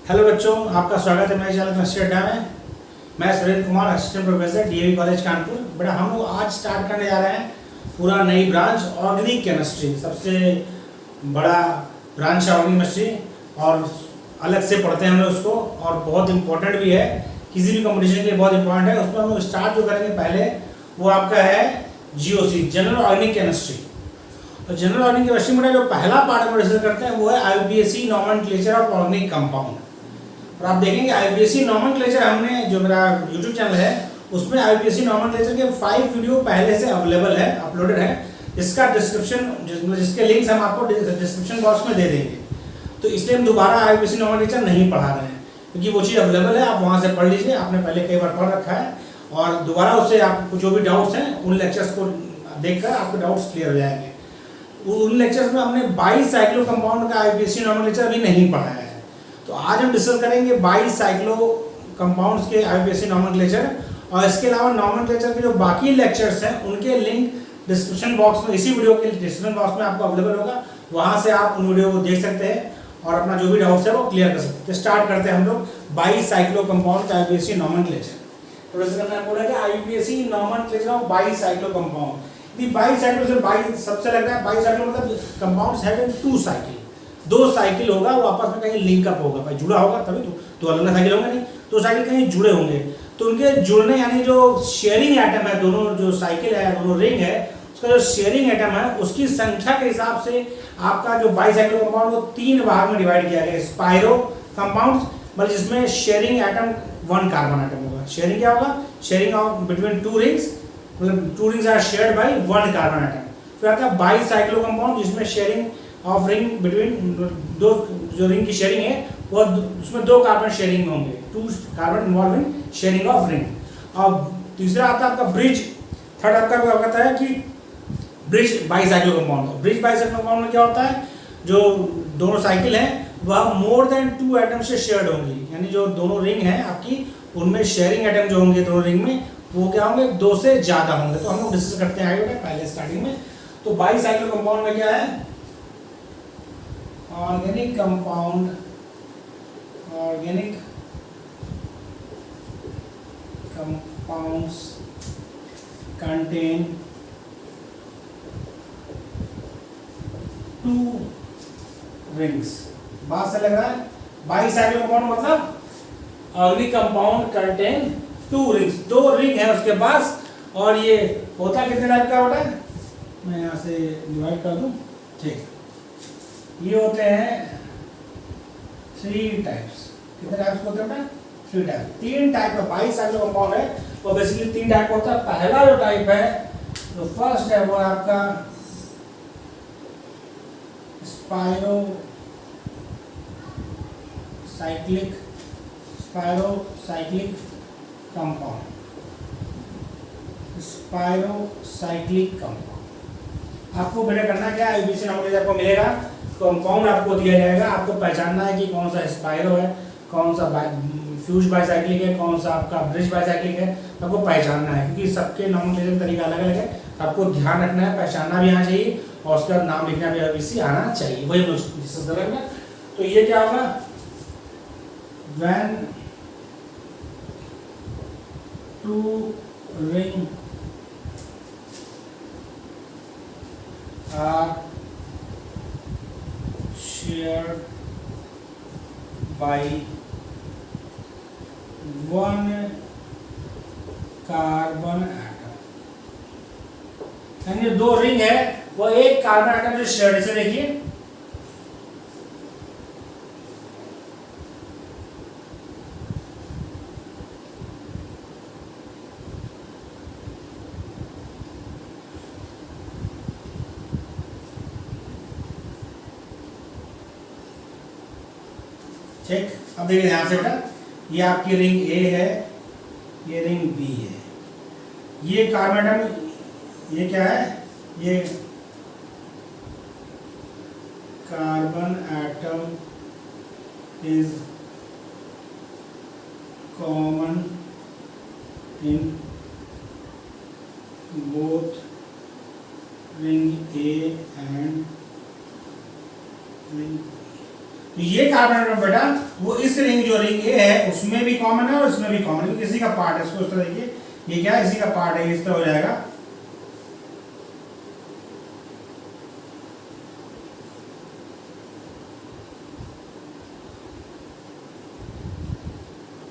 Hello बच्चों, आपका स्वागत है मेरे चैनल केमिस्ट्री अड्डा में। मैं Surendra Kumar, assistant professor DAV college Kanpur. बेटा हम लोग आज स्टार्ट करने जा रहे हैं पूरा नई ब्रांच ऑर्गेनिक केमिस्ट्री। सबसे बड़ा ब्रांच है ऑर्गेनिक केमिस्ट्री और अलग से पढ़ते हैं हम लोग उसको, और बहुत इंपॉर्टेंट भी है, किसी भी कंपटीशन के लिए बहुत इंपॉर्टेंट है। उसमें हम लोग स्टार्ट जो करेंगे पहले वो आपका है जीओसी, जनरल ऑर्गेनिक केमिस्ट्री। तो जनरल ऑर्गेनिक केमिस्ट्री में जो पहला पार्ट में डिस्कस करते हैं वो है IUPAC nomenclature of organic compound. और आप देखेंगे आईयूपीएसी नॉमेनक्लेचर, हमने जो मेरा यूट्यूब चैनल है उसमें आईयूपीएसी नॉमेनक्लेचर के 5 वीडियो पहले से अवेलेबल है, अपलोडेड है, जिसका डिस्क्रिप्शन जिसके लिंक्स हम आपको डिस्क्रिप्शन बॉक्स में दे देंगे। तो इसलिए हम दोबारा आईयूपीएसी नॉमेनक्लेचर नहीं पढ़ा रहे हैं, क्योंकि वो चीज़ अवेलेबल है, आप वहाँ से पढ़ लीजिए। आपने पहले कई बार पढ़ रखा है और दोबारा उससे आपको जो भी डाउट्स हैं उन लेक्चर्स को देखकर आपके डाउट्स क्लियर हो जाएंगे। उन लेक्चर्स में हमने 22 साइक्लो कंपाउंड का आईयूपीएसी नॉमेनक्लेचर अभी नहीं पढ़ाया है। तो आज हम डिस्कस करेंगे 22 साइक्लो कंपाउंड्स के आईयूपीएसी नॉमेनक्लेचर, और इसके अलावा नॉमेनक्लेचर के जो बाकी लेक्चर्स हैं उनके लिंक डिस्क्रिप्शन बॉक्स में, इसी वीडियो के डिस्क्रिप्शन बॉक्स में आपको अवेलेबल होगा, वहाँ से आप उन वीडियो को देख सकते हैं और अपना जो भी डाउट्स है वो क्लियर कर सकते हैं। तो स्टार्ट करते हैं हम लोग 22 साइक्लो कंपाउंड का आईयूपीएसी नॉमेनक्लेचर। तो डिस्कस करना बोलेगा IUPAC nomenclature of 22 cyclo compound. 22 cyclo से 22 सबसे लग रहा है 22 साइक्लो मतलब कंपाउंड्स हैविंग 2 साइकिल, 2 साइकिल होगा, वो आपस में कहीं लिंक अप होगा, भाई जुड़ा होगा तभी तो अलग साइकिल होंगे नहीं, तो साइकिल कहीं जुड़े होंगे। तो उनके जुड़ने यानी जो शेयरिंग एटम है, दोनों जो साइकिल है, दोनों रिंग है, उसका जो शेयरिंग एटम है उसकी संख्या के हिसाब से आपका जो 22 साइक्लो कंपाउंड वो 3 भाग में डिवाइड किया गया। स्पाइरो कंपाउंड्स मतलब जिसमें शेयरिंग एटम 1 कार्बन एटम होगा। शेयरिंग क्या होगा? शेयरिंग ऑफ बिटवीन 2 रिंग्स, मतलब 2 rings are shared by 1 carbon atom. फिर आता है 22 साइक्लो कंपाउंड जिसमें शेयरिंग ऑफ रिंग बिटवीन 2, जो रिंग की शेयरिंग है वो उसमें 2 कार्बन शेयरिंग में होंगे, 2 carbon involve in sharing of ring. और तीसरा आता है आपका ब्रिज। थर्ड आपका क्या कहता है कि bridge 22 cyclo compound. Bridge 22 cyclo compound में क्या होता है, जो दोनों साइकिल हैं वह मोर देन 2 एटम से शेयर्ड होंगी, यानी जो दोनों रिंग हैं आपकी उनमें शेयरिंग एटम जो होंगे दोनों रिंग में वो क्या होंगे, 2 से ज़्यादा होंगे। तो हम लोग डिस्कस करते हैं आगे पहले स्टार्टिंग में। तो 22 साइक्लो कंपाउंड में क्या है, organic compound, organic compounds contain 2 rings. बात से लग रहा है? 22 साइक्लो कंपाउंड मतलब organic compound contain 2 rings, 2 ring है उसके पास। और ये होता कितने टाइप का होता है, मैं यहाँ से डिवाइड कर दूँ, ठीक। ये होते हैं 3 टाइप्स। कितने टाइप्स होते हैं? 3 टाइप। 3 टाइप का 22 साइक्लो कंपाउंड है वो बेसिकली 3 टाइप होता है। पहला जो टाइप है, जो फर्स्ट है, वो आपका स्पाइरो साइक्लिक कंपाउंड। स्पाइरोसाइक्लिक कंपाउंड। आपको बेटा करना क्या है, आईयूपीएसी नॉमेनक्लेचर आपको मिलेगा, कंपाउंड आपको दिया जाएगा, आपको पहचानना है कि कौन सा स्पाइरो है, कौन सा फ्यूज बाइसाइक्लिक है, कौन सा आपका ब्रिज बाइसाइक्लिक है, आपको पहचानना है, क्योंकि सबके नॉमेनक्लेचर तरीका अलग अलग है। आपको ध्यान रखना है, पहचानना भी आना चाहिए और उसका नाम लिखना भी आईयूपीएसी आना चाहिए, वही डिस्कस करेंगे। तो ये क्या होगा, when 2 ring are shared by 1 carbon atom, यानी 2 रिंग है वो 1 कार्बन एटम से शेयर्ड। इसे देखिए, ठीक। अब देखिए ध्यान से बेटा, ये आपकी रिंग ए है, ये रिंग बी है, ये कार्बन एटम, ये क्या है, ये carbon atom is common in both ring A and ring. तो ये कार्बन एटम बेटा वो इस रिंग जो रिंग ए है उसमें भी कॉमन है और इसमें भी कॉमन है, किसी का पार्ट है। इसको इस तरह देखिए, ये क्या है, इसी का पार्ट है, इस तरह हो जाएगा।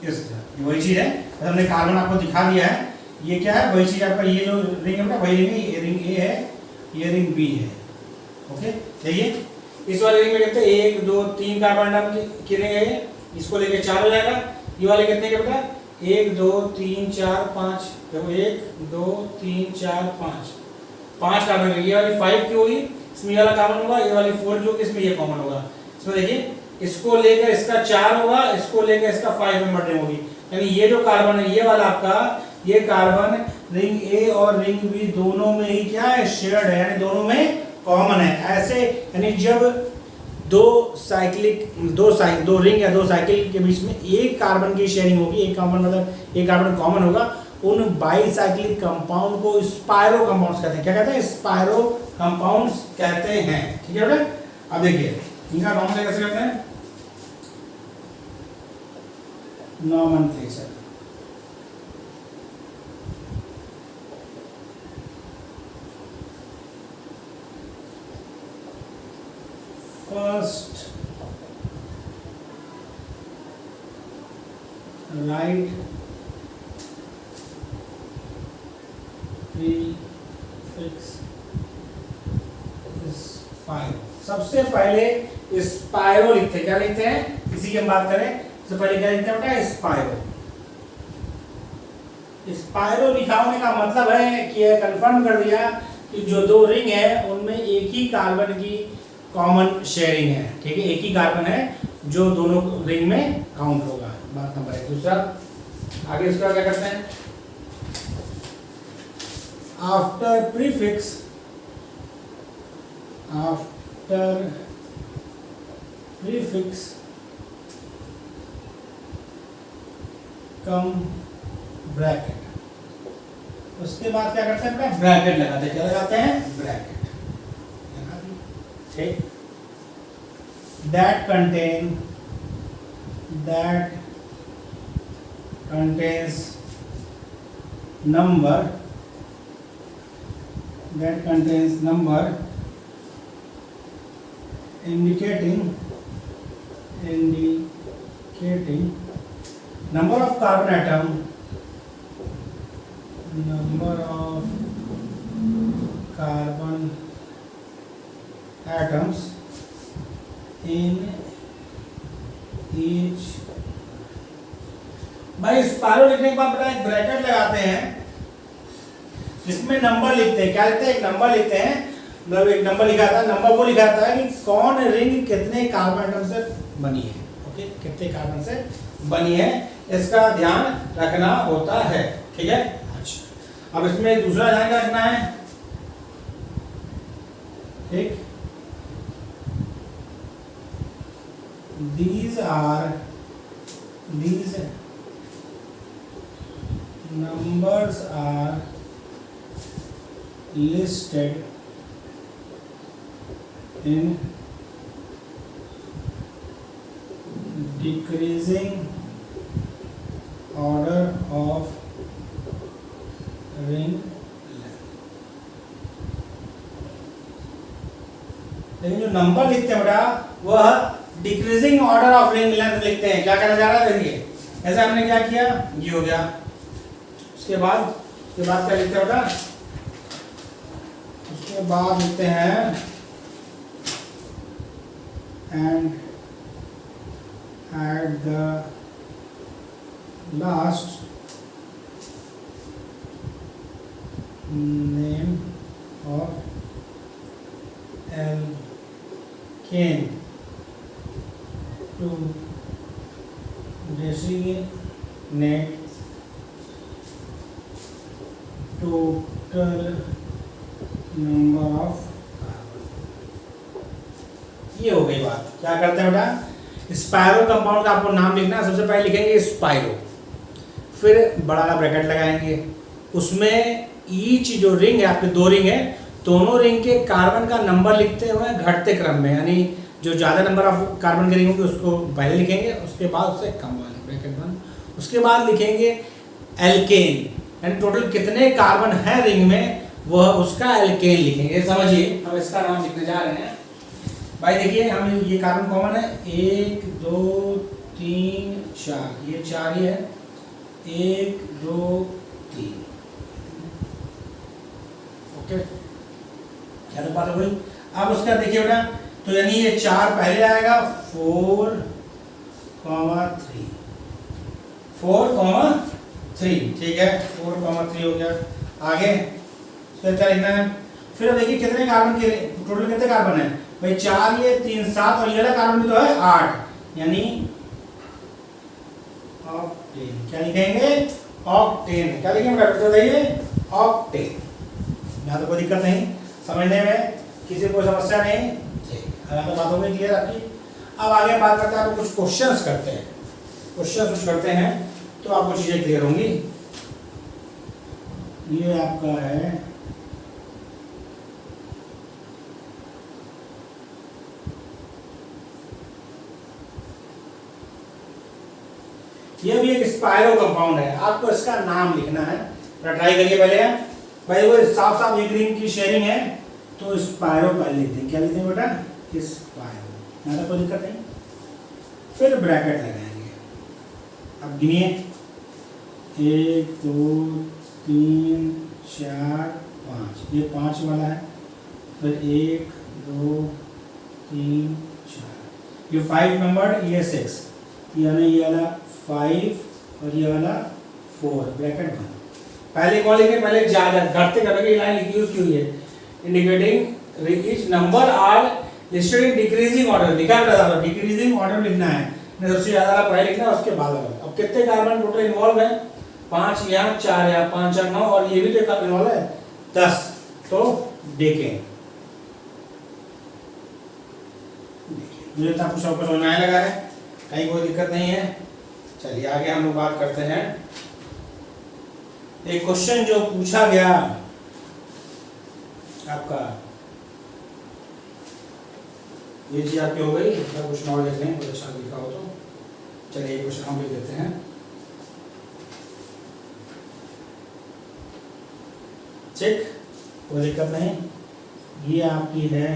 इस तरह वही चीज है, हमने कार्बन आपको दिखा दिया है। ये क्या है, वही चीज आपका, ये जो रिंग है बेटा वही रिंग है, ये रिंग ए है, ये रिंग बी है। ओके, देखिए इस वाले रिंग में कितने, 1 2 3 कार्बन एटम की रिंग है, इसको लेके 4 हो जाएगा। ये वाले कितने के बेटा, 1 2 3 4 5, देखो 1 2 3 4 5 कार्बन है। ये वाली 5 की होगी, इसमें ये वाला कार्बन होगा, ये वाली 4 की होगी, इसमें ये कॉमन होगा। इसमें देखिए इसको लेकर इसका 4 होगा, इसको लेकर इसका 5 में मल्टीप्लाई होगी, यानी ये जो कार्बन है ये वाला आपका, ये कार्बन रिंग ए और रिंग बी दोनों में ही क्या है, शेयर्ड है, यानी दोनों में कॉमन है। ऐसे यानी जब दो रिंग या दो साइकिल के बीच में एक कार्बन की शेयरिंग होगी, एक कार्बन मतलब एक कार्बन कॉमन होगा, उन बाईसाइक्लिक कंपाउंड को स्पाइरो कंपाउंड्स कहते हैं। क्या कहते हैं, स्पाइरो कंपाउंड्स कहते हैं। ठीक है बेटा, अब देखिए इनका नाम कैसे करते हैं, nomenclature. First right prefix spiro. सबसे पहले स्पाइरो लिखते हैं, क्या लिखते हैं, इसी की हम बात करें, सबसे पहले क्या लिखते हैं बेटा, स्पाइरो। स्पाइरो लिखा होने का मतलब है कि यह कंफर्म कर दिया कि जो दो रिंग है उनमें एक ही कार्बन की कॉमन शेयरिंग है। ठीक है, एक ही कार्बन है जो दोनों रिंग में काउंट होगा, बात नंबर 1। दूसरा, आगे उसका क्या करते हैं, आफ्टर प्रीफिक्स कम ब्रैकेट। उसके बाद क्या करते हैं, ब्रैकेट लगाते हैं। क्या लगाते हैं, ब्रैकेट। ठीक, that contains number indicating number of carbon atom, atoms in each। भाई स्पाइरो लिखने के बाद बेटा एक ब्रैकेट लगाते हैं, जिसमें नंबर लिखते हैं। क्या लिखते हैं, एक नंबर लिखते हैं, मतलब एक नंबर लिखा था, नंबर वो लिखा था कि कौन रिंग कितने कार्बन एटम से बनी है। ओके, कितने कार्बन से बनी है, इसका ध्यान रखना होता है। ठीक है, अच्छा, अब इसमें दूसरा ध्यान रखना है। ठीक, these numbers are listed in decreasing order of ring length। लेकिन जो नंबर लिखते हैं बेटा वह decreasing order of ring length लिखते हैं। क्या कहना जा रहा है, देखिए ऐसे हमने क्या किया, ये हो गया। उसके बाद क्या लिखते हैं बेटा, उसके बाद लिखते हैं and at the last name of alkene to designate total number of carbon। ये हो गई बात। क्या करते हैं बेटा, स्पाइरो कंपाउंड का आपको नाम लिखना है। सबसे पहले लिखेंगे स्पाइरो, फिर बड़ा का ब्रैकेट लगाएंगे, उसमें ईच जो रिंग है, आपके दो रिंग है, दोनों रिंग के कार्बन का नंबर लिखते हुए घटते क्रम में, यानी जो ज़्यादा नंबर ऑफ कार्बन की रिंग होगी उसको पहले लिखेंगे, उसके बाद उससे कम वाले ब्रैकेट बंद, उसके बाद लिखेंगे एल्केन, यानी टोटल कितने कार्बन है रिंग में वह उसका एल्केन लिखेंगे। समझिए हम इसका नाम लिखने जा रहे हैं। भाई देखिए हम ये कार्बन कॉमन है, 1 2 3 4, ये 4 ही है, 1 2 3, ओके क्या तो बात हो गई। अब उसका देखिए बेटा, तो यानी ये 4 पहले आएगा, 4 3, 4 3, ठीक है 4 3 हो गया। आगे फिर क्या लिखना है, फिर अब देखिए कितने कार्बन के टोटल कितने कार्बन है भाई, 4 ये 3 7 और ये वाला कार्बन भी तो है 8, यानी ऑक्टेन। क्या लिखेंगे, ऑक्टेन। क्या लिखेंगे बेटा बताइए, ऑक्टेन। यहाँ तो कोई दिक्कत नहीं, समझने में किसी को कोई समस्या नहीं, ठीक है तो बात हो गई क्लियर आपकी। अब आगे बात करते हैं, आपको कुछ क्वेश्चंस करते हैं, क्वेश्चंस कुछ करते हैं तो आपको चीजें क्लियर होंगी। ये आपका है ये भी एक स्पायरो कंपाउंड है, आपको इसका नाम लिखना है, ट्राई करिए पहले भाई। वो साफ साफ एक रिंग की शेयरिंग है तो स्पायरो पहले लिखते हैं। क्या लिखते हैं बेटा, स्पायरो, यहाँ तक कोई दिक्कत नहीं। फिर ब्रैकेट लगाएंगे, अब गिनिए 1 2 3 4 5, ये 5 वाला है, फिर 1 2 3 4, ये 5 नंबर, ये 6, यानी ये वाला 5 और ये वाला 4, ब्रैकेट बंद। पहले कौन लिखे, पहले ज्यादा घटते करके लाइन लिखी यूज की हुई है, indicating each number are listed in decreasing order, लिखा है डिक्रीजिंग ऑर्डर लिखना है, सबसे ज्यादा पहले लिखना है उसके बाद। अब कितने कार्बन टोटल इन्वॉल्व है, 5 यहाँ 4 यहाँ 5 4 9 और ये भी तो एक इन्वॉल्व है 10, तो देखें मुझे तो आपको सबको समझ में आने लगा है, कहीं कोई दिक्कत नहीं है। चलिए आगे हम लोग बात करते हैं। एक क्वेश्चन जो पूछा गया आपका, ये चीज आपकी हो गई, मतलब कुछ नॉलेज नहीं, कुछ अच्छा लिखा हो तो चलिए क्वेश्चन हम लिख देते हैं। ठीक, कोई दिक्कत नहीं। ये आपकी है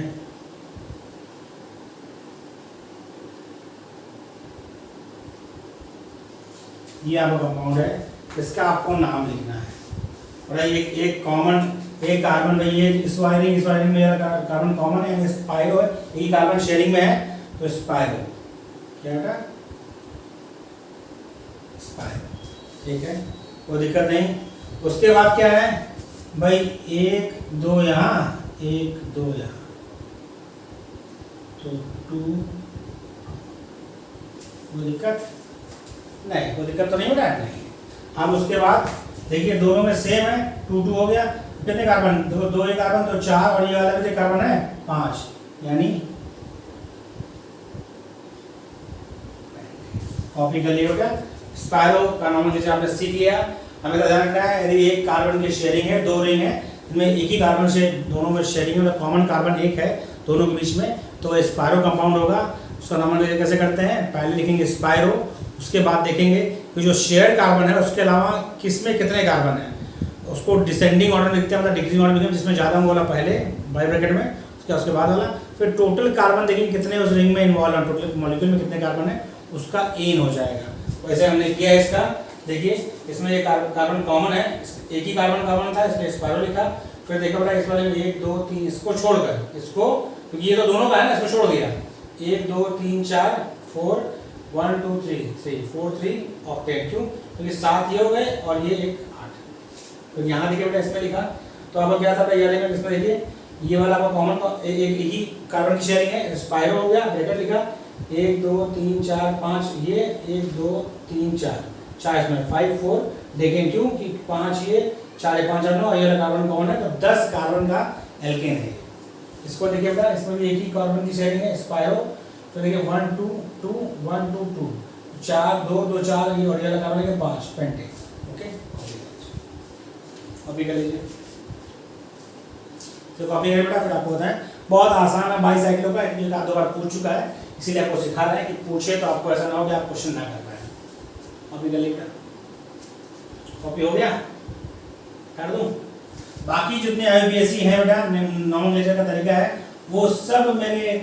ये आपका कंपाउंड है, इसका आपको नाम लिखना है। और एक कॉमन एक कार्बन भाई, ये इस वायरिंग में कार्बन कॉमन है, स्पायरो है, एक कार्बन शेयरिंग में है तो स्पायरो, क्या बेटा स्पायरो, ठीक है कोई दिक्कत नहीं। उसके बाद क्या है भाई, 1 2 यहाँ 1 2 यहाँ, तो 2, कोई दिक्कत नहीं, कोई दिक्कत तो नहीं बेटा नहीं। अब उसके बाद देखिए दोनों में सेम है, 2 2 हो गया, कितने कार्बन, दो एक कार्बन तो 4 और ये वाला कितने कार्बन है 5, यानी कॉपी कर लिया हो गया। स्पायरो का नाम जैसे आपने सीख लिया, हमें ध्यान रखना है यदि एक कार्बन की शेयरिंग है, 2 रिंग है, इनमें एक ही कार्बन से दोनों में शेयरिंग है, कॉमन कार्बन एक है दोनों के बीच में, तो स्पायरो कंपाउंड होगा। उसका नाम कैसे करते हैं, पहले लिखेंगे स्पायरो, उसके बाद देखेंगे कि जो शेयर कार्बन है उसके अलावा किसमें कितने कार्बन है, उसको डिसेंडिंग ऑर्डर लिखते हैं, मतलब डिक्रीजिंग ऑर्डर लिखते हैं, जिसमें ज़्यादा वाला पहले बाई ब्रैकेट में, उसके बाद वाला, फिर टोटल कार्बन देखेंगे कितने उस रिंग में इन्वॉल्व है, टोटल मॉलिक्यूल में कितने कार्बन है उसका एन हो जाएगा। वैसे हमने किया है इसका, देखिए इसमें ये कार्बन कॉमन है, एक ही कार्बन था इसलिए स्पायरो लिखा। फिर देखा बेटा इस वाले में 1 2 3, इसको छोड़कर, इसको क्योंकि ये तो दोनों का है ना, इसको छोड़ दिया, 1 2 3 4 4 1 2 3 3 4 3 ऑक्टेन, क्यों क्योंकि 7 ये हो गए और ये एक 8, तो यहाँ देखिए बेटा इसमें लिखा। तो अब क्या था ये वाले में, इसमें देखिए ये वाला आपका कॉमन एक ही कार्बन की शेयरिंग है, स्पायरो हो गया, ब्रैकेट लिखा 1 2 3 4 5, ये 1 2 3 4 इसमें 5 4, देखें क्यों कि 5 ये 4 5 8 9, ये कार्बन कॉमन है तो 10 कार्बन का एल्केन है। इसको देखिए बेटा, इसमें भी एक ही कार्बन की शेयरिंग है स्पायरो, तो देखिए 1 2 2 1 2 2 4 2 2 4, ये और ये कार्बन है 5 पेंटेन, ओके कॉपी कर लीजिए। तो कॉपी करें बेटा, फिर आपको बताएं बहुत आसान है बाईसाइकिलों का, एक आध दो बार पूछ चुका है, इसीलिए आपको सिखा रहा है कि पूछे तो आपको ऐसा ना हो कि आप क्वेश्चन ना कर पाए। अभी कर लेगा, कॉपी हो गया, कर दूं? बाकी जितने IUPAC हैं बेटा, नॉमेनक्लेचर का तरीका है, वो सब मेरे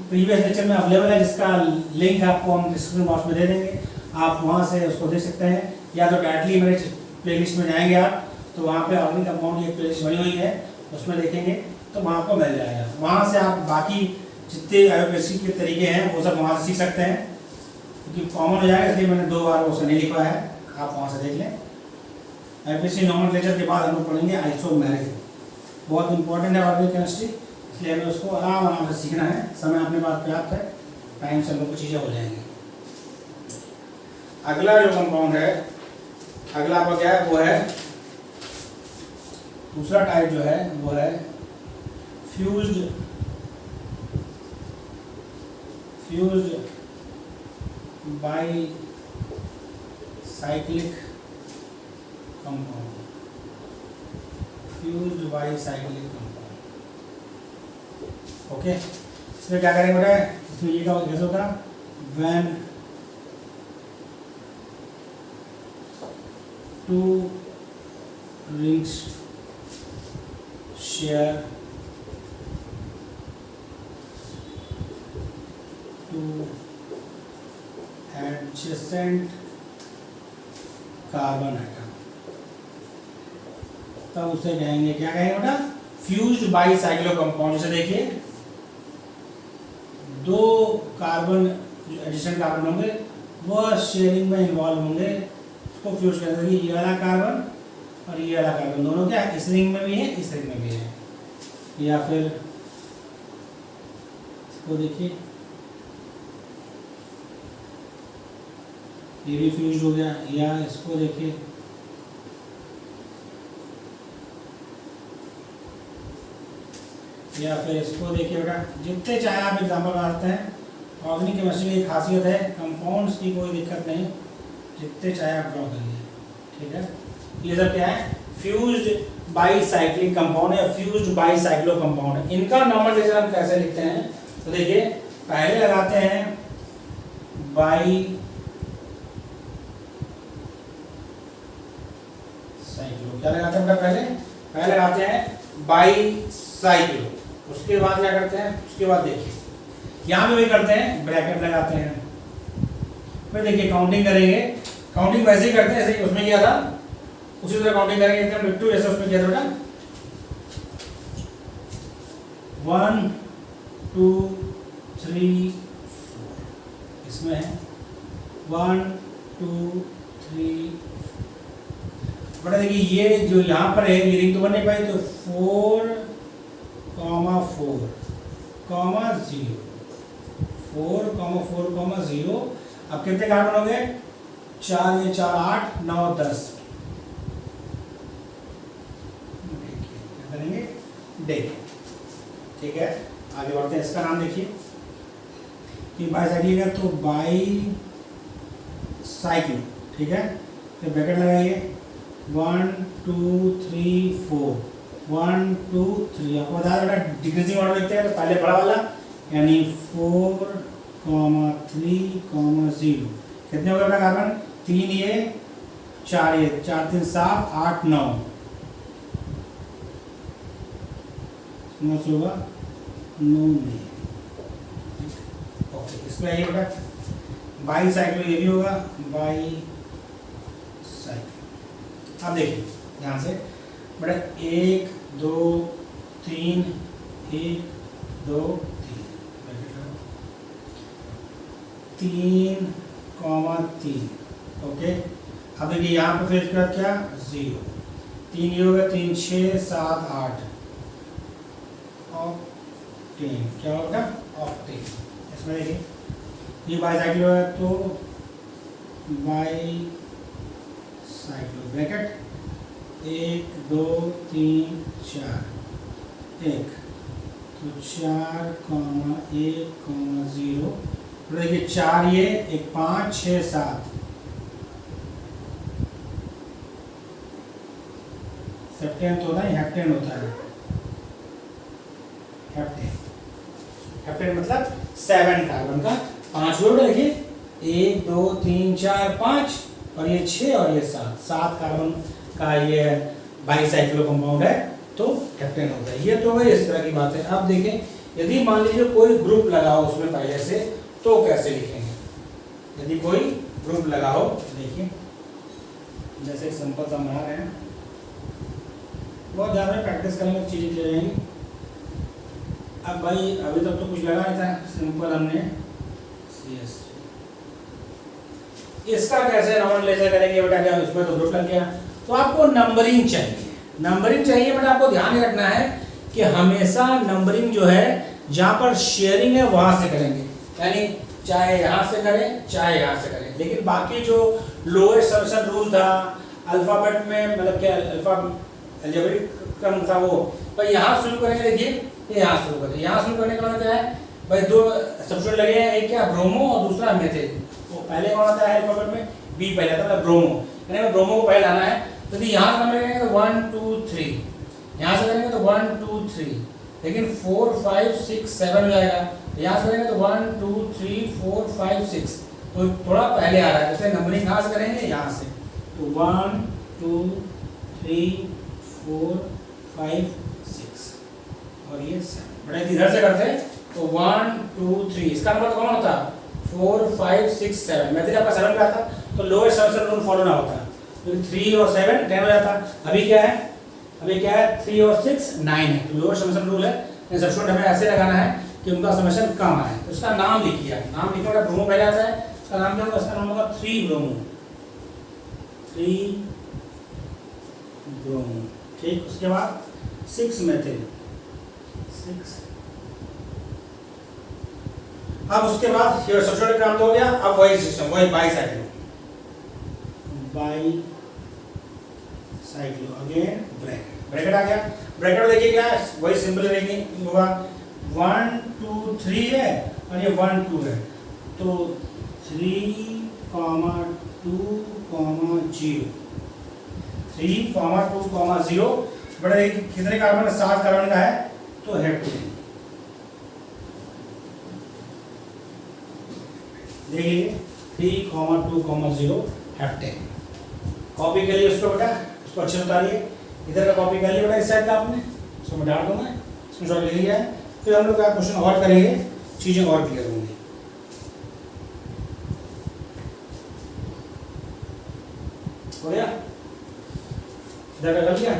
प्रीवियस लेक्चर में अवेलेबल है, जिसका लिंक आपको हम डिस्क्रिप्शन बॉक्स में दे देंगे, आप वहाँ से उसको देख सकते हैं, या तो डायरेक्टली मेरे प्लेलिस्ट में जाएंगे आप, तो वहाँ पे ऑर्गेनिक कंपाउंड की एक प्लेलिस्ट बनी हुई है, उसमें देखेंगे तो वहाँ आपको मिल जाएगा। वहाँ से आप बाकी जितने IUPAC के तरीके हैं वो सब वहाँ से सीख सकते हैं, क्योंकि कॉमन हो जाएगा, इसलिए मैंने 2 बार उसको नहीं लिखा है, आप वहाँ से देख लें। IUPAC नॉमेनक्लेचर के बाद हम लोग पढ़ेंगे आइसोमेरिक, बहुत इंपॉर्टेंट है ऑर्गेनिक केमिस्ट्री, इसलिए हमें उसको आराम से सीखना है, समय अपने पास पर्याप्त है, टाइम से हम लोग को चीज़ें हो जाएंगी। अगला जो कंपाउंड है, अगला आपका क्या है, वो है दूसरा टाइप जो है वो है fused bicyclic compound, fused bicyclic compound. Okay, इसमें क्या करेंगे बेटा, इसमें ये कैसे होगा, when 2 rings share 2 adjacent carbon atom, तब उसे कहेंगे, क्या कहेंगे बेटा, फ्यूज्ड बाईसाइक्लो कंपाउंड। जैसे देखिए 2 कार्बन एडिशन कार्बन होंगे, वह शेयरिंग में इन्वॉल्व होंगे, उसको फ्यूज करेंगे। ये वाला कार्बन और ये वाला कार्बन दोनों क्या है, इस रिंग में भी है, इस रिंग में भी है। या फिर इसको देखिए, ये भी फ्यूज हो गया, या इसको देखिए, या फिर इसको देखिए बेटा, जितने चाहे आप एग्जाम्पल बनाते हैं। ऑर्गेनिक केमिस्ट्री की खासियत है, कंपाउंड्स की कोई दिक्कत नहीं, जितने चाहे आप ड्रॉ करिए, ठीक है। ये सब क्या है, फ्यूज्ड बाईसाइक्लिक कंपाउंड या फ्यूज्ड बाईसाइक्लो कंपाउंड। इनका नॉमेनक्लेचर हम कैसे लिखते हैं, तो देखिए पहले लगाते हैं बाईसाइक्लो, क्या लगाते हैं पहले लगाते हैं बाईसाइक्लो, उसके बाद क्या करते हैं, उसके बाद देखिए यहाँ पे भी करते हैं, ब्रैकेट लगाते हैं, फिर देखिए काउंटिंग करेंगे, काउंटिंग वैसे ही करते हैं जैसे उसमें किया था, उसी तरह काउंटिंग करेंगे एकदम डिट्टो जैसे उसमें किया था बेटा। 1 2 3 4, इसमें है 1 2 3 बड़ा। देखिए ये जो यहाँ पर है, ये रिंग तो बन नहीं पाई, तो 4 4 0 4 4 0। अब कितने कार्बन हो गए, 4 ये 4 8 9 10। क्या करेंगे, देखिए, ठीक है। आगे बढ़ते हैं, इसका नाम देखिए कि बाईसाइक्लिक है, तो बाईसाइक्लिक, ठीक है। फिर ब्रैकेट लगाइए, 1 2 3 4 1 2 3। आपको बता दें बेटा डिक्रीजिंग ऑर्डर लिखते हैं, तो पहले बड़ा वाला यानी 4 3 0। कितने हो गए बेटा कार्बन, 3 ये 4 ये 4 3 7 8 9 से होगा 9 नहीं। ओके, इसमें आइए बेटा बाईसाइक्लो, ये भी होगा बाईसाइक्लो। अब देखिए ध्यान से बेटा, 1 2 3 1 2 3 3। ओके, अब देखिए यहाँ पे फिर इसका क्या, 0 3 ये होगा, 3 6 7 8 ऑक्टेन, क्या होगा ऑक्टेन। इसमें देखिए ये बाईसाइक्लो है, तो बाईसाइक्लो ब्रैकेट 1 2 3 4 1, तो 4 1 0। देखिए 4 ये 1 5 6 7 सेप्टेन होता है, हेप्टेन होता है, हेप्टेन। हेप्टेन मतलब 7 कार्बन का 5 जोड़ देखिए, 1 2 3 4 5 और ये 6 और ये 7 कार्बन का ये बाईसाइक्लो कंपाउंड है, तो हेप्टेन होता है। ये तो है इस तरह की बात है। अब देखें, यदि मान लीजिए कोई ग्रुप लगा हो उसमें पहले से, तो कैसे लिखेंगे? यदि कोई ग्रुप लगा हो, देखिए जैसे एक सिंपल सा बना रहे हैं, बहुत ज़्यादा प्रैक्टिस करेंगे चीज़ें चल जाएंगी। अब भाई अभी तक तो कुछ लगा नहीं था, सिंपल हमने CH3, इसका कैसे नॉर्मलाइजेशन करेंगे बेटा? क्या उसमें तो ग्रुप लग गया, तो आपको नंबरिंग चाहिए। नंबरिंग चाहिए बेटा, आपको ध्यान में रखना है कि हमेशा नंबरिंग जो है जहाँ पर शेयरिंग है वहाँ से करेंगे, यानी चाहे यहाँ से करें चाहे यहाँ से करें। लेकिन बाकी जो लोएस्ट सबसेट रूल था अल्फाबेट में, मतलब क्या अल्फा अलजेब्रिक क्रम था वो, पर यहाँ शुरू करेंगे। देखिए ये यहाँ शुरू करें, यहाँ शुरू करने का मतलब क्या है भाई? 2 सबसेट लगे हैं, एक क्या ब्रोमो और दूसरा मेथिल। तो पहले कौन आता है अल्फाबेट में? बी पहले आता है, ब्रोमो, यानी ब्रोमो को पहले लाना है। तो यदि यहाँ से नंबर करेंगे तो 1 2 3, यहाँ से करेंगे तो 1 2 3, लेकिन 4 5 6 7 हो जाएगा। यहाँ से करेंगे तो 1 2 3 4 5 6, तो थोड़ा पहले आ रहा है, इसलिए नंबरिंग कहाँ से करेंगे? यहाँ से। तो 1 2 3 4 5 6 और ये 7। बड़ा इधर से करते हैं तो 1 2 3, इसका नंबर कौन होता? 4 5 6 7। मैथिली आपका 7 पे आता तो लोएस्ट सबसेट रूल फॉलो ना होता, तो 3 और 7 10 हो जाता। अभी क्या है? अभी क्या है? 3 और 6 9 है, तो लोएस्ट सबसेट रूल है। सबसेट हमें ऐसे लगाना है कि उनका समेशन कम आए। तो इसका नाम लिखिए, नाम लिखने का ब्रोमो पहले आता है, इसका नाम क्या होगा? इसका नाम होगा 3 ब्रोमो, 3 ब्रोमो। ठीक, उसके बाद 6 मेथिल, 6। अब उसके बाद ये सबसे काम तो हो गया। अब वही सिस्टम, वही बाईसाइक्लो, अगेन ब्रैकेट आ गया। ब्रैकेट देखिए क्या है? वही सिंपल होगा, 1 2 3 है और ये 1 2 है, तो 3 2 0, 3 2 0। बड़े कितने कार्बन? 7 कार्बन का है, तो हेप्टेन। देखिए 3 2 0 हेप्टेन। कॉपी कर लिए उसको बेटा, उसको अच्छे से उतारिए। इधर का कॉपी कर लिया बेटा, इस साइड का आपने, उसको मैं डाल दूंगा, स्क्रीनशॉट ले लिया है। फिर हम लोग क्या क्वेश्चन और करेंगे, चीजें और क्लियर होंगी। हो गया? इधर का कर लिया,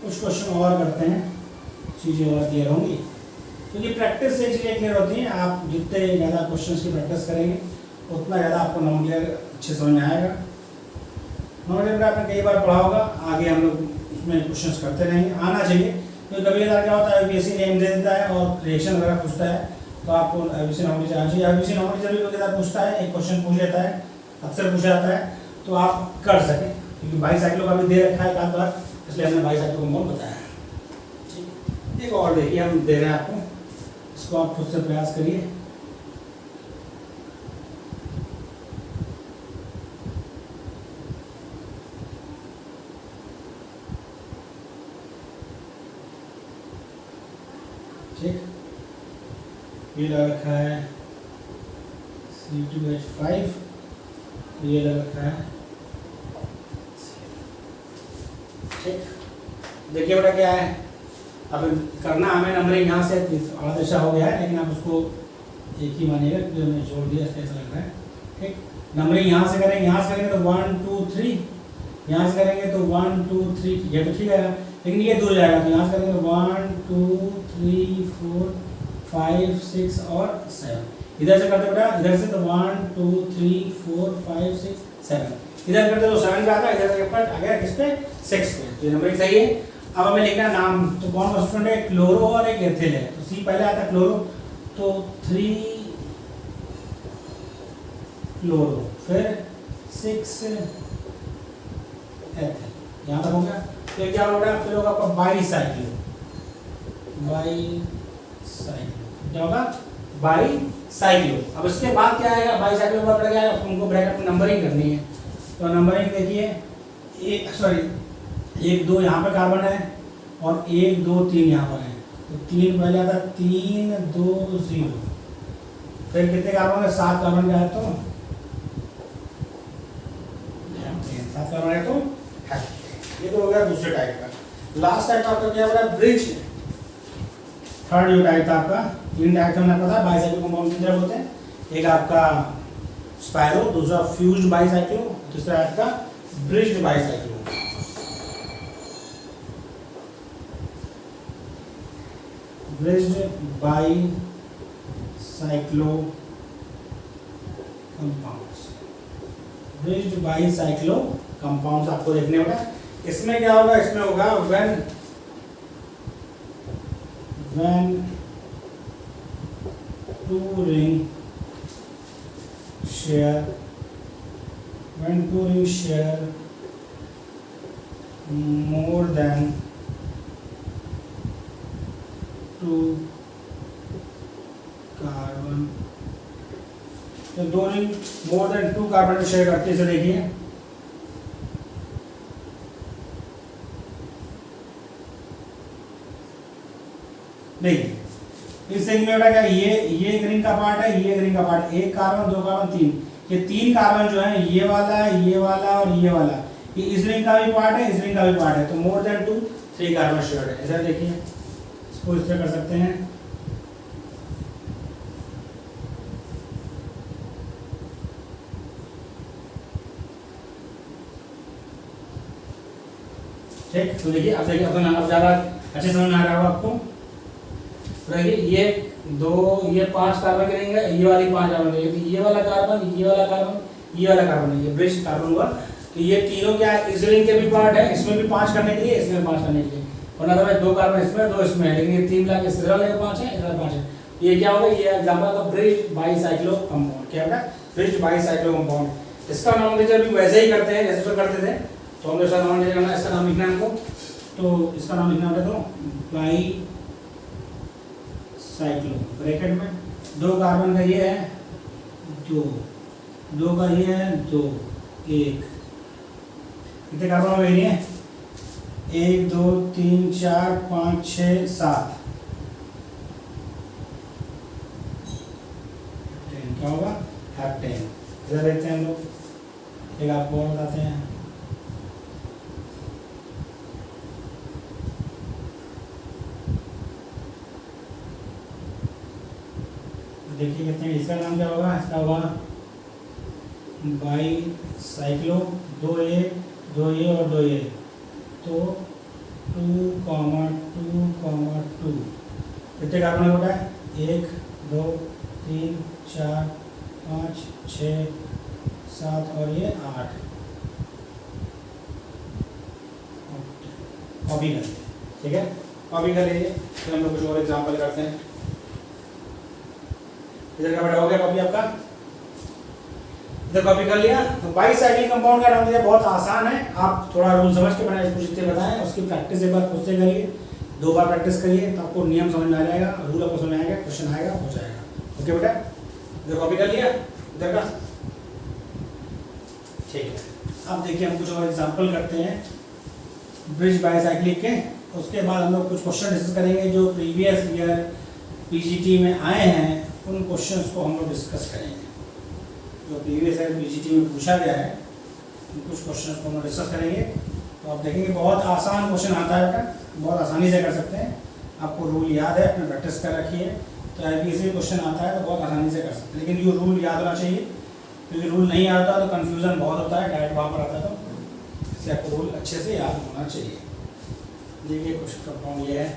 कुछ क्वेश्चन और करते हैं, चीजें और क्लियर होंगी, क्योंकि प्रैक्टिस से चीजें क्लियर होती हैं। आप जितने ज़्यादा क्वेश्चंस की प्रैक्टिस करेंगे उतना ज़्यादा आपको नॉन क्लियर अच्छे समझ में आएगा। नॉन क्लियर आपने कई बार पढ़ा होगा, आगे हम लोग उसमें क्वेश्चंस करते रहेंगे, आना चाहिए। तो कभी कभार क्या होता है, यूपीएससी नेम दे देता है और रिएक्शन वगैरह पूछता है, तो आपको आईबीसी नॉलेज आना चाहिए। आईबीसी नॉलेज जब भी कभी पूछता है, एक क्वेश्चन पूछ लेता है, अक्सर पूछा जाता है, तो आप कर सकें, क्योंकि बाईसाइक्लो का भी दे रखा है एक आध बार, इसलिए हमने बाईसाइक्लो को बहुत बताया। ठीक, एक और देखिए हम दे रहे हैं आपको, इसको आप खुद से प्रयास करिए। ठीक, ये लगा रखा है C2H5, ये लगा रखा है। ठीक, देखिए बेटा क्या है, अब करना हमें नंबरिंग यहाँ से आधा दिशा हो गया है, लेकिन आप उसको एक ही मानिएगा, जो हमने जोड़ दिया ऐसा लग रहा है। ठीक, नंबरिंग यहाँ से करेंगे, यहाँ से करेंगे तो 1 2 3, यहाँ से करेंगे तो 1 2 3, ये तो ठीक है, लेकिन ये दूर जाएगा, तो यहाँ से करेंगे 1 2 3 4 5 6 और 7। इधर से करते बेटा, इधर से तो 1 2 3 4 5 6 7, इधर करते तो 7 का आता, इधर से आ गया किस पे? 6 पे। तो ये नंबरिंग सही है। अब हमें लिखना नाम, तो कौन सा स्टूडेंट है? क्लोरो और एक एथिल है, तो सी पहले आता है क्लोरो, तो 3 क्लोरो, फिर 6 एथिल, यहाँ तक हो गया। तो क्या होगा? फिर होगा आपका बाईसाइक्लो, क्या होगा? बाईसाइक्लो। अब इसके बाद क्या आएगा? बाईसाइक्लो का क्या आएगा? उनको ब्रैकेट में नंबरिंग करनी है, तो नंबरिंग देखिए, 1 2 यहाँ पे कार्बन है और 1 2 3 यहाँ पर है, तो 3 पहले आता 3 2 0, फिर कितने कार्बन है 7 कार्बन का है तो 7 कार्बन है तो है। ये तो हो गया दूसरे टाइप का। लास्ट टाइप आपका क्या होगा ब्रिज। थर्ड जो टाइप था आपका, 3 टाइप का मैंने पता बाइसाइक्लो कंपाउंड कितने होते हैं, एक आपका स्पाइरो, दूसरा फ्यूज्ड बाइसाइक्लो, तीसरा आपका bridged bicyclo. Bridged bicyclo compounds, bridged bicyclo compounds आपको देखने होगा। इसमें क्या होगा, इसमें होगा when two rings share more than 2 carbon, तो 2 ring more than 2 carbon share करते हैं। देखिए देखिए इस रिंग में बेटा क्या, ये एक रिंग का पार्ट है, ये एक रिंग का पार्ट, 1 कार्बन 2 कार्बन 3, ये 3 कार्बन जो है ये वाला और ये वाला, ये इस रिंग का भी पार्ट है, इस रिंग का भी पार्ट है, तो मोर देन 2 3 कार्बन शेयर्ड है। इधर देखिए इसको इस तरह कर सकते हैं। ठीक, तो देखिए अब देखिए अब ज़्यादा अच्छे समझ में आ रहा होगा आपको। देखिए ये 2 ये 5 कार्बन के रिंग है, ये वाली 5 कार्बन है, ये वाला कार्बन ये वाला कार्बन ये वाला कार्बन है, ये ब्रिज कार्बन हुआ। तो ये तीनों क्या है, इस रिंग के भी पार्ट है, इसमें भी 5 करने के लिए, इसमें 5 करने के लिए, वरना तो 2 कार्बन इसमें 2 इसमें है, लेकिन ये 3 मिला के इस वाले 5 है, इधर 5 है। ये क्या होगा, ये एग्जांपल का ब्रिज बाइसाइक्लो कंपाउंड। क्या है ब्रिज बाइसाइक्लो कंपाउंड। इसका नॉमेनक्लेचर भी वैसे ही करते हैं जैसे करते थे, तो हम इसका नॉमेनक्लेचर करना, इसका नाम लिखना है हमको, तो इसका नाम लिखना है तो बाई साइक्लो, ब्रैकेट में 2 कार्बन का ये है 2 का ये है 2 1, कितने कार्बन हो गए, 1 2 3 4 5 6 7, 10 क्या होगा हेप्टेन। इधर देखते हैं हम लोग, एक आपको और बताते हैं। देखिए कितने, इसका नाम क्या होगा, इसका होगा बाइसाइक्लो, 2 A 2 A और 2 A, तो 2, 2, कितने कार्बन होता है, 1 2 3 4 5 6 7 और ये 8। कॉपी कर, ठीक है, कॉपी कर लीजिए। फिर हम लोग कुछ और एग्जाम्पल करते हैं। इधर का बेटा हो गया कॉपी आपका, इधर कॉपी कर लिया। तो बाइसाइक्लिक कंपाउंड का नाम दिया, बहुत आसान है, आप थोड़ा रूल समझ के बनाए, कुछ जितने बताएं उसकी प्रैक्टिस एक बार खुद से करिए, 2 बार प्रैक्टिस करिए, तो आपको नियम समझ में आ जाएगा, रूल आपको समझ में आएगा, क्वेश्चन आएगा, हो जाएगा। ओके बेटा, इधर कॉपी कर लिया इधर का, ठीक है। अब देखिए हम कुछ और एग्जाम्पल करते हैं ब्रिज बाइसाइक्लिक के, उसके बाद हम लोग कुछ क्वेश्चन डिस्कस करेंगे जो प्रीवियस ईयर पीजीटी में आए हैं, उन क्वेश्चंस को हम लोग डिस्कस करेंगे। जो प्रीवियस ईयर पीजीटी में पूछा गया है, कुछ क्वेश्चंस को हम लोग डिस्कस करेंगे। तो आप देखेंगे बहुत आसान क्वेश्चन आता है बेटा, बहुत आसानी से कर सकते हैं। आपको रूल याद है, अपने प्रैक्टिस कर रखी है, तो आईपीएससी क्वेश्चन आता है तो बहुत आसानी से कर सकते हैं। लेकिन ये रूल याद होना चाहिए, क्योंकि रूल नहीं आता तो कन्फ्यूज़न बहुत होता है, डायरेक्ट वहाँ पर आता है, तो इससे आपको रूल अच्छे से याद होना चाहिए। देखिए कुछ कंपाउंड ये है,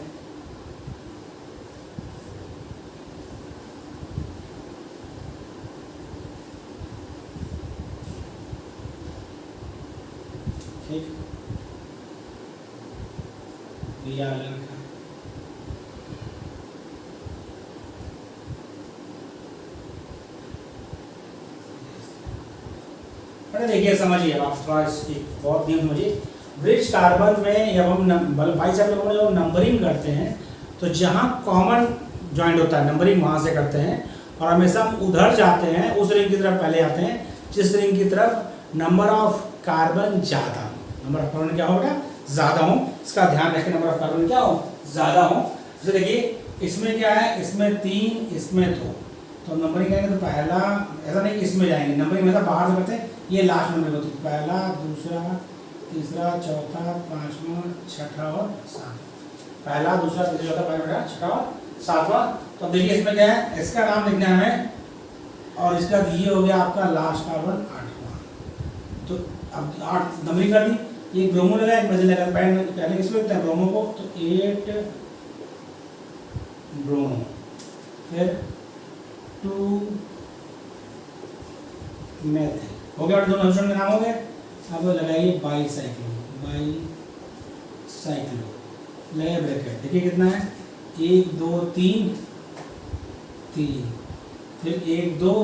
ठीक, दिया देखिए समझिए आप थोड़ा इसकी बहुत नियम समझिए। ब्रिज कार्बन में जब हम बाइसाइक्लिक जब नंबरिंग करते हैं तो जहाँ कॉमन जॉइंट होता है नंबरिंग वहाँ से करते हैं, और हमेशा हम उधर जाते हैं, उस रिंग की तरफ पहले आते हैं जिस रिंग की तरफ नंबर ऑफ कार्बन ज़्यादा हो, नंबर ऑफ कार्बन क्या होगा ज़्यादा हो, इसका ध्यान रखें, नंबर ऑफ कार्बन क्या हो ज़्यादा हो, तो देखिए इसमें क्या है, इसमें 3, इसमें 2, तो नंबरिंग करेंगे तो पहला, ऐसा नहीं कि इसमें जाएंगे, नंबरिंग मतलब बाहर से करते हैं, ये लास्ट नंबर होती है, पहला, दूसरा, तीसरा, चौथा, पांचवा, छठा और सातवां, पहला, दूसरा, तीसरा, चौथा, पांचवा, छठा और सातवां। तो अब देखिए इसमें क्या है, इसका नाम लिखना है हमें, और इसका ये हो गया आपका लास्ट कार्बन 8वां। तो अब 8 नंबरिंग कर दी, ये ब्रोमो लगा, एक मेथिल लगा, पहले किसमें लिखते हैं ब्रोमो को, तो 8 ब्रोमो, फिर 2 मेथिल, हो गया, और दोनों हॉस्टन के नाम हो गए। अब लगाइए बाईसाइक्लो, लगाइए ब्रैकेट, देखिए कितना है, 1 2 3, फिर 1 2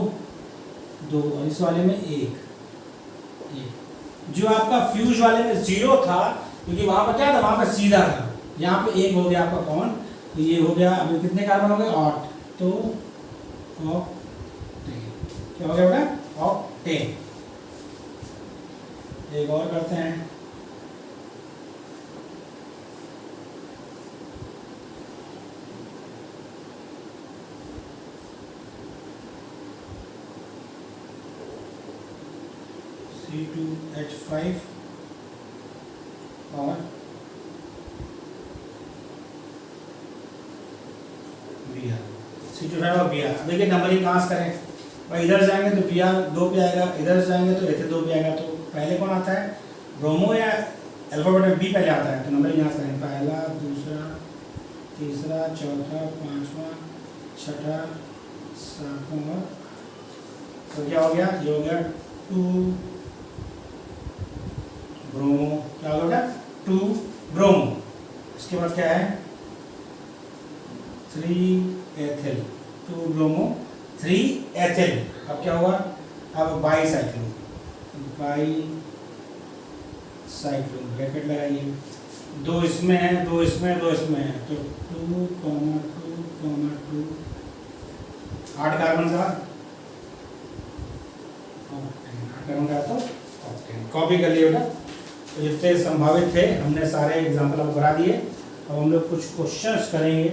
2, और इस वाले में 1। जो आपका फ्यूज वाले में 0 था, क्योंकि वहां पर क्या था, वहां पर सीधा था, यहाँ पे 1 हो गया आपका कॉमन, तो ये हो गया, अभी कितने कार्बन हो गए, 8, तो ऑक्टेन, क्या हो गया बेटा, ऑक्टेन। एक और करते हैं, C2H5 और Br, C2H5 और Br। देखिए नंबरिंग कहाँ से करें भाई, इधर जाएंगे तो Br 2 पे आएगा, इधर जाएंगे तो एथिल 2 पे आएगा, तो पहले कौन आता है, ब्रोमो या अल्फाबेट में बी पहले आता है, तो नंबरिंग यहाँ से करें, पहला, दूसरा, तीसरा, चौथा, पांचवा, छठा, सातवां, तो क्या हो गया, ये हो गया 2 ब्रोमो, क्या हो गया 2 ब्रोमो। इसके बाद क्या है 3 एथिल, 2 ब्रोमो 3 एथिल। अब क्या हुआ, अब बाईसाइक्लो, ब्रैकेट लगाइए, 2 इसमें है, 2 इसमें, 2 इसमें है, तो 2, 2, 8 कार्बन का, 8 कार्बन का, तो ऑक्टेन। कॉपी कर लिए बेटा। तो जितने संभावित थे हमने सारे एग्जाम्पल आपको करा दिए। अब हम लोग कुछ क्वेश्चंस करेंगे,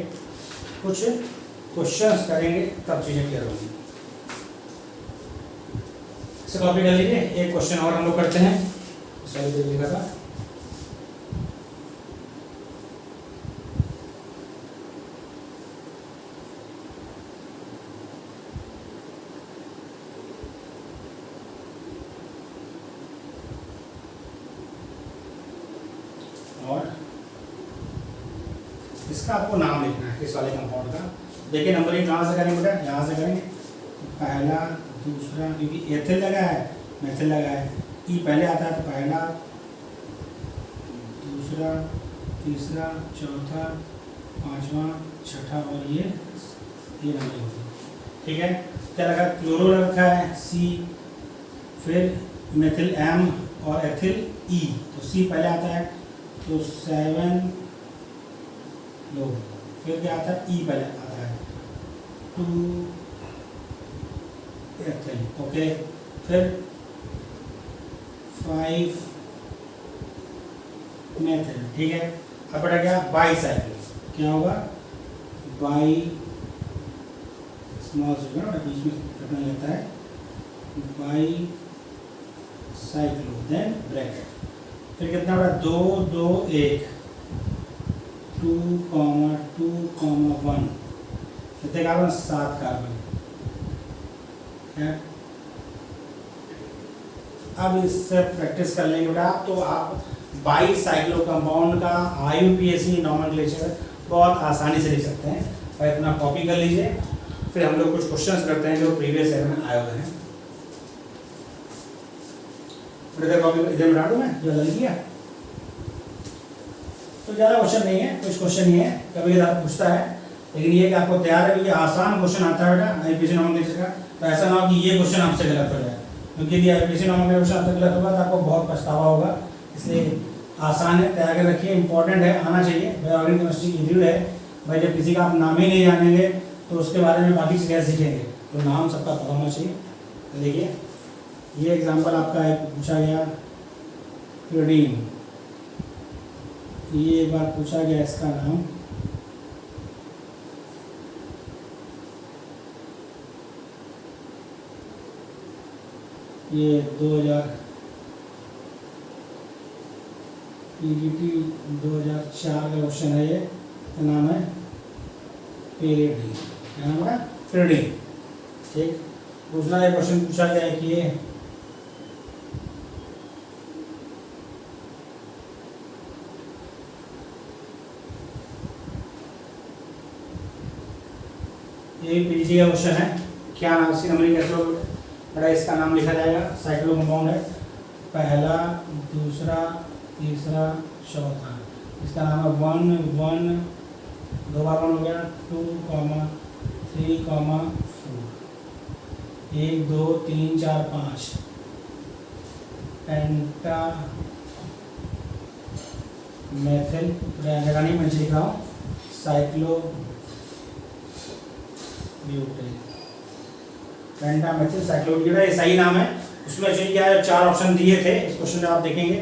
तब चीज़ें क्लियर होंगी। इसे कॉपी कर लीजिए। एक क्वेश्चन और हम लोग करते हैं, सही लिखा था। और इसका आपको नाम लिखना है, इस वाले कंपाउंड का। देखिए नंबरिंग कहाँ से करेंगे बेटा, यहाँ से करेंगे। पहला, दूसरा, क्योंकि एथिल लगा है, मेथिल लगा है, ई पहले आता है, तो पहला, दूसरा, तीसरा, चौथा, पांचवा, छठा, और ये नंबरिंग होती है। ठीक है, क्या लगा, क्लोरो रखा है सी, फिर मेथिल एम और एथिल ई, तो सी पहले आता है, तो 7 लो, फिर क्या आता है, ई पहले आता है, 2 एथिल, ओके, फिर 5 मेथिल। ठीक है, अब बेटा क्या, बाईसाइक्लो, क्या होगा, बाई स्मॉल से बीच में कटना जाता है, बाई साइक्लो, देन ब्रैकेट, फिर कितना बड़ा, 2 2 1, 2, 2, 1, कितने कार्बन, 7 कार्बन है। अब इससे प्रैक्टिस कर लेंगे बेटा, तो आप बाईसाइक्लो कंपाउंड का IUPAC नॉमेनक्लेचर बहुत आसानी से लिख सकते हैं। और इतना कॉपी कर लीजिए। फिर हम लोग कुछ क्वेश्चंस करते हैं जो प्रीवियस ईयर में आए हुए हैं। इधर कॉपी इधर बना दूं मैं, जो लग गया तो ज़्यादा क्वेश्चन नहीं है, कुछ क्वेश्चन ही है, कभी कभी पूछता है, लेकिन ये कि आपको तैयार है, क्योंकि आसान क्वेश्चन आता है बेटा IUPAC नॉमेनक्लेचर का। तो ऐसा ना हो कि ये क्वेश्चन आपसे गलत हो जाए, क्योंकि यदि IUPAC नॉमेनक्लेचर आपसे गलत होगा तो आपको बहुत पछतावा होगा। इसलिए आसान है, तैयार कर रखिए, इंपॉर्टेंट है, आना चाहिए। भाई ऑर्गेनिक केमिस्ट्री इंक्लूड है भाई, जब किसी का आप नाम ही नहीं जानेंगे तो उसके बारे में बाकी चीज़ें सीखेंगे, तो नाम सबका पता होना चाहिए। तो देखिए ये एग्जांपल आपका एक पूछा गया, प्योडीन, ये एक बार पूछा गया इसका नाम, ये 2000 पीजीटी 2004 का क्वेश्चन है। ये क्या नाम है? पेरिडी। क्या नाम है? पेरिडी। ठीक। दूसरा एक क्वेश्चन पूछा गया है कि ये पीजीटी का क्वेश्चन है। क्या नाम, इसकी नंबरिंग कैसे होगी? बड़ा इसका नाम लिखा जाएगा, साइक्लो कंपाउंड है, पहला, दूसरा, तीसरा, चौथा। इसका नाम है 1 1, 2 बार 1 हो गया, 2, 3, 4, 1 2 3 4 5 पेंटा मेथिल, जगह नहीं मैं लिख रहा हूँ, साइक्लो ब्यूटेन, पेंटा मेथिल साइक्लो ब्यूटेन, ये सही नाम है। उसमें एक्चुअली क्या है, 4 ऑप्शन दिए थे। इस क्वेश्चन में आप देखेंगे,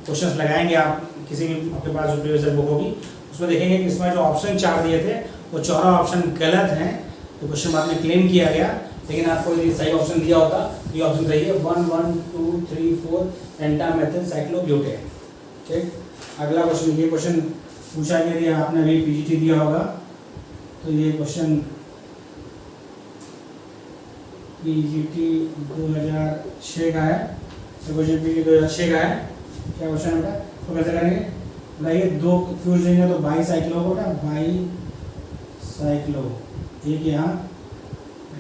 क्वेश्चंस लगाएंगे आप किसी भी आपके पास जो प्रीवियस बुक होगी उसमें देखेंगे कि इसमें जो ऑप्शन 4 दिए थे वो 4 ऑप्शन गलत हैं। तो क्वेश्चन बाद में क्लेम किया गया, लेकिन आपको यदि सही ऑप्शन दिया होता, ये ऑप्शन सही है, 1 1 2 3 4 पेंटा मेथिल साइक्लो ब्यूटेन। ठीक। अगला क्वेश्चन, ये क्वेश्चन पूछा गया, यदि आपने अभी पीजीटी दिया होगा तो ये क्वेश्चन पीजीटी 2006 का है। तो क्वेश्चन पीजीटी 2006 का है। क्या क्वेश्चन है बेटा? तो कैसे करेंगे बताइए? 2 फ्यूज देंगे तो बाई साइक्लो होगा, बाई साइक्लो, एक यहाँ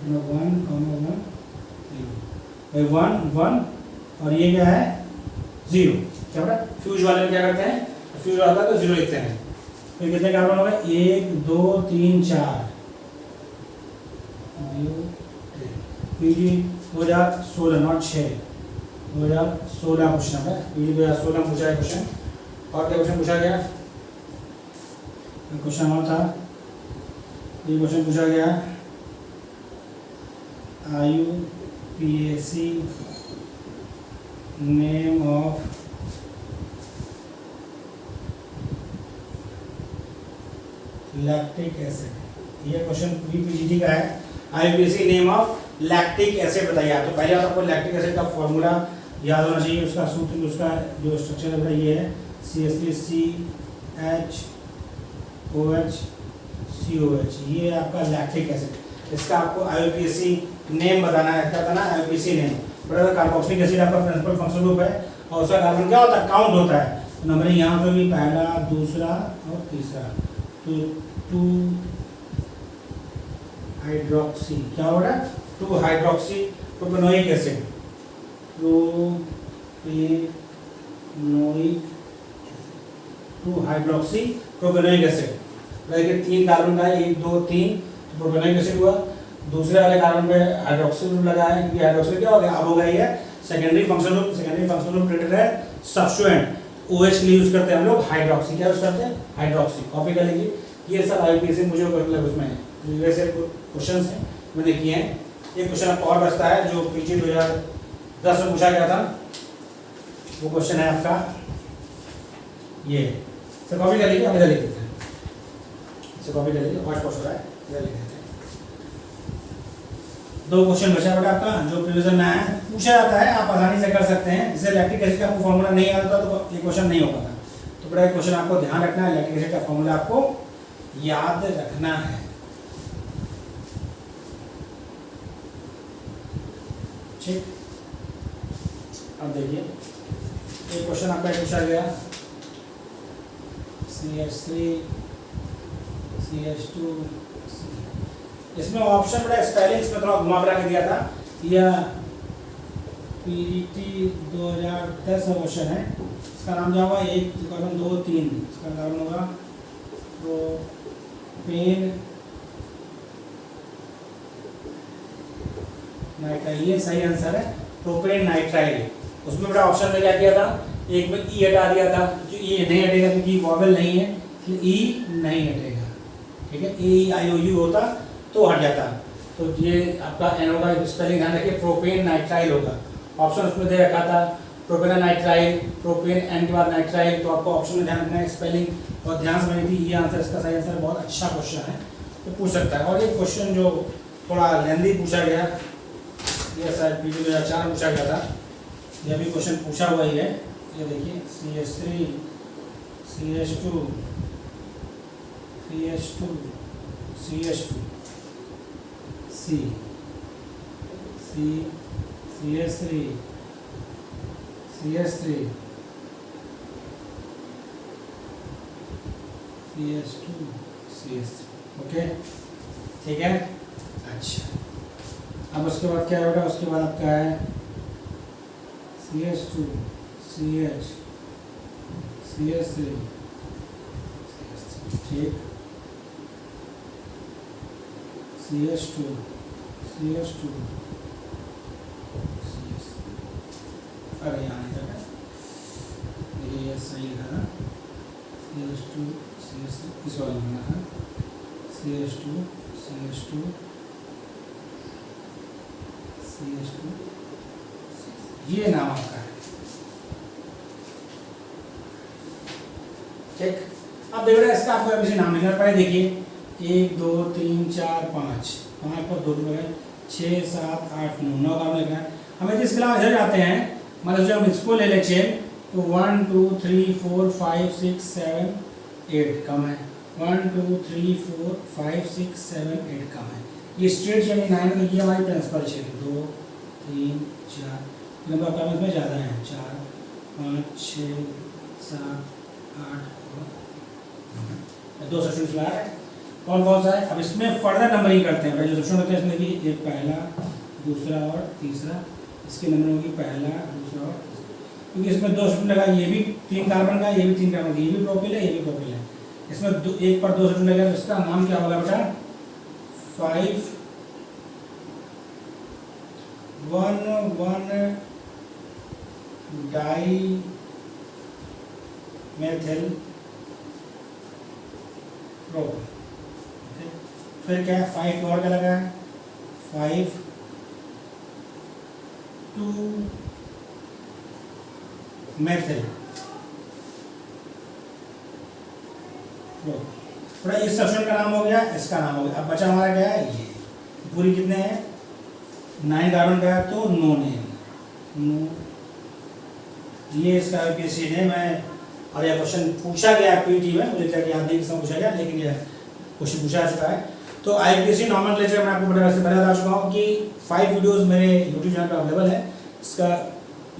1 1 1 और ये क्या है 0। क्या बेटा? फ्यूज वाले में क्या करते हैं, फ्यूज आता है तो 0 लिखते हैं। फिर कितने कार्बन हो गए? 1 2 3 4। पीजी 2016 नॉट 6, 2016 क्वेश्चन है। पीजी 2016 में पूछा है क्वेश्चन। और क्या क्वेश्चन पूछा गया? क्वेश्चन और था, ये क्वेश्चन पूछा गया IUPAC name of lactic acid. ये क्वेश्चन पीजीटी का है। IUPAC name of lactic acid बताइए। तो पहले आपको लैक्टिक एसिड का फॉर्मूला याद होना चाहिए, उसका सूत्र, उसका जो स्ट्रक्चर है ये है CH3COH। ये आपका लैक्टिक एसिड। इसका आपको IUPAC नेम बताना है। क्या बताना है? IUPAC name. बड़ा कार्बोक्सिलिक एसिड आपका प्रिंसिपल फंक्शनल ग्रुप है और उसका कार्बन क्या होता है? काउंट होता है। तो नंबरिंग यहाँ पे भी पहला, दूसरा और तीसरा। तो 2 हाइड्रोक्सी, क्या हो रहा है? 2 hydroxy propanoic acid, propanoic 2 hydroxy propanoic acid. देखिए 3 कार्बन का है, 1 2 3, तो प्रोपेनोइक एसिड हुआ। दूसरे वाले कार्बन पे हाइड्रोक्सी ग्रुप लगा है, क्योंकि हाइड्रोक्सी क्या हो गया? अब हो गया ये secondary functional group. Secondary functional group treated है सब्स्टिट्यूएंट। OH के लिए यूज करते हैं हम लोग हाइड्रोक्सी। क्या यूज करते हैं? हाइड्रोक्सी। कॉपी कर लीजिए। ये सब IUPAC मुझे मतलब उसमें वैसे क्वेश्चन हैं मैंने किए हैं। ये क्वेश्चन आपको और बचता है जो पीजी 2010 में पूछा गया था। वो क्वेश्चन है आपका ये। सर कॉपी कर लीजिए, हम इधर लिख देते हैं। सर कॉपी कर लीजिए, फर्स्ट क्वेश्चन है, इधर लिख देते हैं। 2 क्वेश्चन बचा बेटा आपका जो प्रीवियस में आया है, पूछा जाता है, आप आसानी से कर सकते हैं। जैसे लैक्टिक एसिड का आपको फॉर्मूला नहीं आता तो ये क्वेश्चन नहीं हो पाता। तो बड़ा क्वेश्चन आपको ध्यान रखना है, लैक्टिक एसिड का फॉर्मूला आपको याद रखना है। ठीक। अब देखिए एक क्वेश्चन आपका पूछा गया CH3 CH2। इसमें ऑप्शन बड़ा स्पेलिंग्स में थोड़ा घुमा फिरा के दिया था। यह पीजीटी 2010 का क्वेश्चन है। इसका नाम जो होगा 1 कार्बन 2 3, इसका नाम होगा प्रोपेन नाइट्राइल। ये सही आंसर है, प्रोपेन नाइट्राइल। उसमें बड़ा ऑप्शन में क्या किया था? एक में ई हटा दिया था, जो ई नहीं हटेगा क्योंकि वॉवेल नहीं है, इसलिए ई नहीं हटेगा। ठीक है, AEIOU होता तो हट जाता। तो ये आपका एन होगा, स्पेलिंग ध्यान रखिए, प्रोपेन नाइट्राइल होगा। ऑप्शन उसमें दे रखा था प्रोपेन नाइट्राइल, प्रोपेन एन के बाद नाइट्राइल। तो आपको ऑप्शन में ध्यान रखना है, स्पेलिंग और ध्यान समझनी थी। ये आंसर इसका सही आंसर, बहुत अच्छा क्वेश्चन है, तो पूछ सकता है। और ये क्वेश्चन जो थोड़ा लेंदी पूछा गया CSIP 2004 में पूछा गया था, यह भी क्वेश्चन पूछा हुआ ही है। ये देखिए CH3 CH2 CH2 CH2 C C CH3 CH3 CH2 CH3। Okay ठीक है। अच्छा अब उसके बाद क्या होगा, उसके बाद आपका है CH2 CH CH3 ठीक, CH2 CH2 अरे यहाँ नहीं था, ये सही लिखा था, CH2 CH3 इस वाला लिखना है, CH2 CH2 CH2 ये नाम आपका है ठीक। अब देख रहे हैं इसका आपको अभी नाम लिखना पड़े। देखिए 1 2 3 4 5 5 पर 2 6 7 8 9 काम लिखना है हमें। जिसके अलावा इधर जाते हैं, मतलब जब हम इसको ले ले चेन तो 1 2 3 4 5 6 7 8 कम है, 1 2 3 4 5 6 7 8 कम है। ये स्ट्रेट चेन 9 है, तो ये हमारी प्रिंसिपल चेन 2 3 4 नंबर कम इसमें ज़्यादा है, 4 5 6 7 8 2 सेक्शन में आ रहा है। कौन कौन सा है, अब इसमें फर्दर नंबरिंग करते हैं। जो सेक्शन होते हैं इसमें कि एक पहला दूसरा और तीसरा, इसकी नंबरिंग होगी पहला दूसरा और तीसरा, क्योंकि इसमें 2 सेक्शन लगा, ये भी 3 कार्बन का, ये भी 3 कार्बन का, ये भी प्रोपिल है, ये भी प्रोपिल है। इसमें एक पर 2 सेक्शन लगा, इसका नाम क्या होगा बेटा 5 1 डाई मेथिल प्रोपिल। फिर क्या है 5 और क्या लगा है 5 2 मेथिल थोड़ा इस सेक्शन का नाम हो गया, इसका नाम हो गया। अब बचा हमारा क्या है, ये पूरी कितने हैं 9 कार्बन का है, तो नो नेम ये इसका IUPAC नेम है। और यह क्वेश्चन पूछा गया है पीटी में, मुझे क्या याद नहीं किसमें पूछा गया, लेकिन यह क्वेश्चन पूछा जा चुका है। तो IUPAC नॉमेनक्लेचर मैं आपको बता चुका हूँ कि 5 वीडियोस मेरे यूट्यूब चैनल पर अवेलेबल है। इसका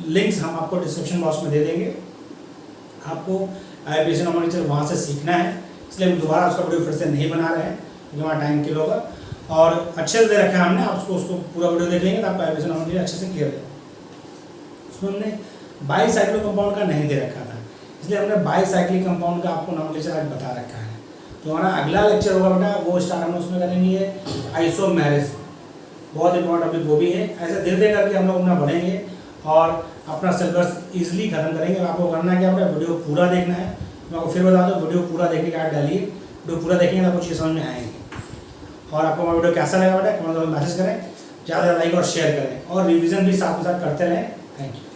लिंक्स हम आपको डिस्क्रिप्शन बॉक्स में दे देंगे। आपको IUPAC नॉमेनक्लेचर वहाँ से सीखना है, इसलिए हम दोबारा उसका वीडियो फिर से नहीं बना रहे हैं क्योंकि हमारा टाइम किल होगा। और अच्छे से दे रखा है हमने, आप उसको पूरा वीडियो देख लेंगे तो आपको IUPAC नॉमेनक्लेचर अच्छे से क्लियर है। उसमें हमने बाईसाइक्लिक कंपाउंड का नहीं दे रखा था, इसलिए हमने बाईसाइक्लिक कंपाउंड का आपको नॉमेनक्लेचर आज बता रखा है। तो हमारा अगला लेक्चर होगा बेटा, वो स्टार्ट हम उसमें करेंगे आइसोमेरिज्म, बहुत इंपॉर्टेंट टॉपिक वो भी है। ऐसे धीरे धीरे करके हम लोग अपना बढ़ेंगे और अपना सिलेबस ईजिली खत्म करेंगे। आपको करना है कि आपका वीडियो पूरा देखना है। मैं आपको फिर बता दूँ, वीडियो पूरा देखने का डालिए, वीडियो पूरा देखेंगे तो आपको चीज़ समझ में आएगी। और आपको हमारा वीडियो कैसा लगा बेटा कमेंट में मैसेज करें, ज़्यादा लाइक और शेयर करें, और रिवीजन भी साथ में साथ करते रहें। Thank you.